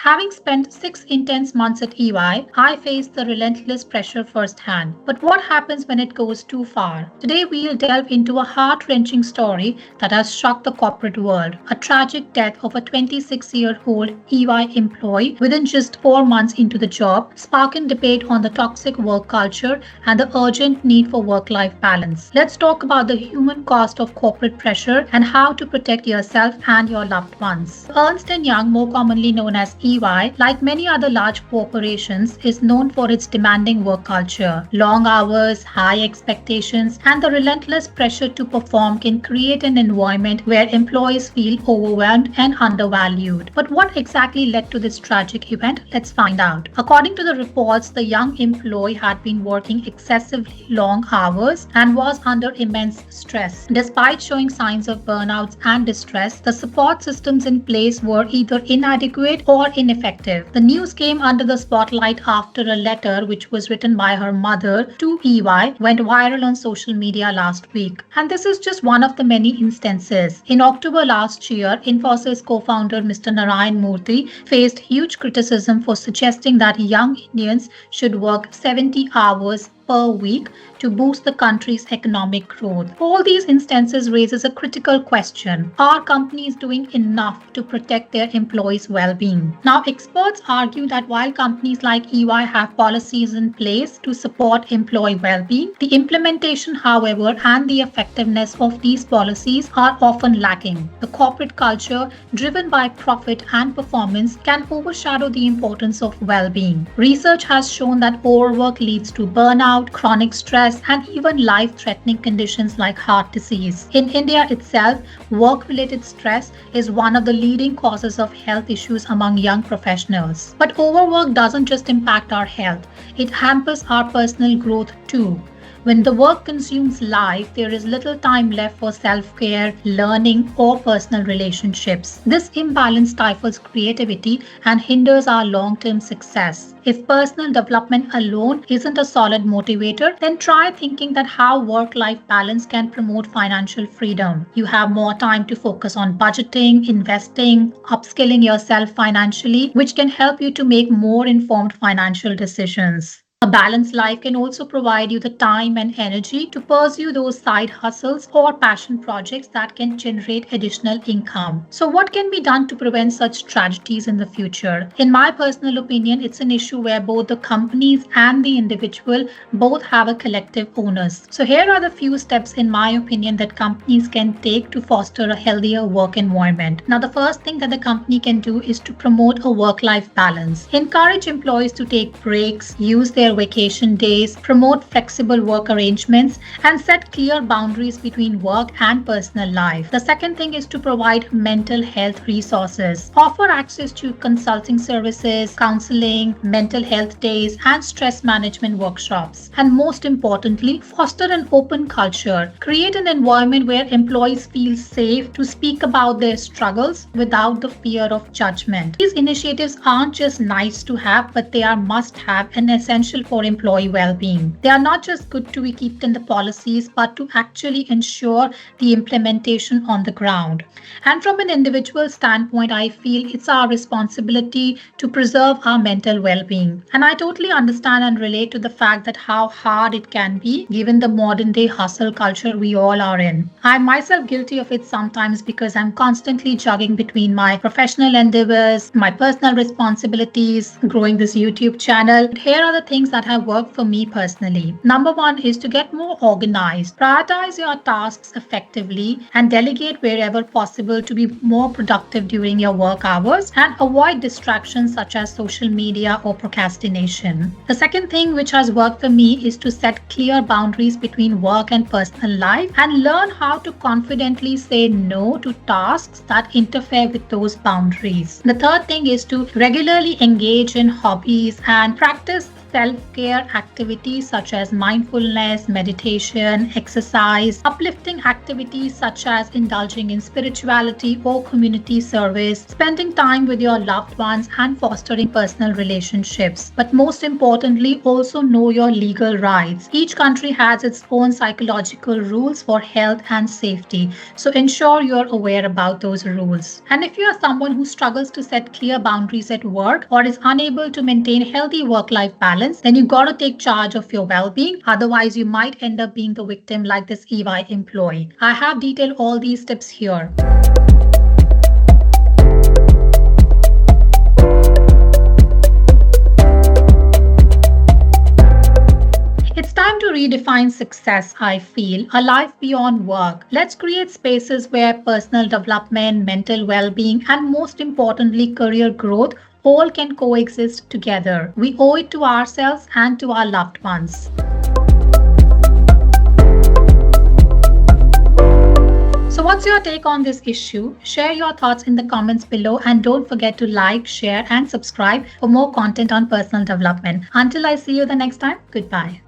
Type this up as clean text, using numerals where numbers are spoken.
Having spent 6 intense months at EY, I faced the relentless pressure firsthand. But what happens when it goes too far? Today we'll delve into a heart-wrenching story that has shocked the corporate world. A tragic death of a 26-year-old EY employee within just 4 months into the job, sparking debate on the toxic work culture and the urgent need for work-life balance. Let's talk about the human cost of corporate pressure and how to protect yourself and your loved ones. Ernst & Young, more commonly known as EY, like many other large corporations, is known for its demanding work culture. Long hours, high expectations, and the relentless pressure to perform can create an environment where employees feel overwhelmed and undervalued. But what exactly led to this tragic event? Let's find out. According to the reports, the young employee had been working excessively long hours and was under immense stress. Despite showing signs of burnouts and distress, the support systems in place were either inadequate or ineffective. The news came under the spotlight after a letter which was written by her mother to EY went viral on social media last week. And this is just one of the many instances. In October last year, Infosys co-founder Mr. Narayan Murthy faced huge criticism for suggesting that young Indians should work 70 hours per week to boost the country's economic growth. All these instances raises a critical question. Are companies doing enough to protect their employees' well-being? Now, experts argue that while companies like EY have policies in place to support employee well-being, the implementation, however, and the effectiveness of these policies are often lacking. The corporate culture, driven by profit and performance, can overshadow the importance of well-being. Research has shown that overwork leads to burnout, chronic stress, and even life-threatening conditions like heart disease. In India itself, work-related stress is one of the leading causes of health issues among young professionals. But overwork doesn't just impact our health, it hampers our personal growth too. When the work consumes life, there is little time left for self-care, learning, or personal relationships. This imbalance stifles creativity and hinders our long-term success. If personal development alone isn't a solid motivator, then try thinking that how work-life balance can promote financial freedom. You have more time to focus on budgeting, investing, upskilling yourself financially, which can help you to make more informed financial decisions. A balanced life can also provide you the time and energy to pursue those side hustles or passion projects that can generate additional income. So what can be done to prevent such tragedies in the future? In my personal opinion, it's an issue where both the companies and the individual both have a collective onus. So here are the few steps in my opinion that companies can take to foster a healthier work environment. Now, the first thing that the company can do is to promote a work-life balance. Encourage employees to take breaks, use their vacation days, promote flexible work arrangements, and set clear boundaries between work and personal life. The second thing is to provide mental health resources. Offer access to consulting services, counseling, mental health days, and stress management workshops. And most importantly, foster an open culture. Create an environment where employees feel safe to speak about their struggles without the fear of judgment. These initiatives aren't just nice to have, but they are must-have and essential for employee well-being. They are not just good to keep in the policies, but to actually ensure the implementation on the ground. And from an individual standpoint, I feel it's our responsibility to preserve our mental well-being. And I totally understand and relate to the fact that how hard it can be given the modern day hustle culture we all are in. I'm myself guilty of it sometimes because I'm constantly juggling between my professional endeavors, my personal responsibilities, growing this YouTube channel. Here are the things that have worked for me personally. Number one is to get more organized. Prioritize your tasks effectively and delegate wherever possible to be more productive during your work hours, and avoid distractions such as social media or procrastination. The second thing which has worked for me is to set clear boundaries between work and personal life and learn how to confidently say no to tasks that interfere with those boundaries. The third thing is to regularly engage in hobbies and practice self-care activities such as mindfulness, meditation, exercise, uplifting activities such as indulging in spirituality or community service, spending time with your loved ones, and fostering personal relationships. But most importantly, also know your legal rights. Each country has its own psychological rules for health and safety, so ensure you're aware about those rules. And if you are someone who struggles to set clear boundaries at work or is unable to maintain healthy work-life balance, then you gotta take charge of your well-being. Otherwise, you might end up being the victim like this EY employee. I have detailed all these tips here. It's time to redefine success, I feel. A life beyond work. Let's create spaces where personal development, mental well-being, and most importantly, career growth all can coexist together. We owe it to ourselves and to our loved ones. So what's your take on this issue? Share your thoughts in the comments below and don't forget to like, share and subscribe for more content on personal development. Until I see you the next time, goodbye.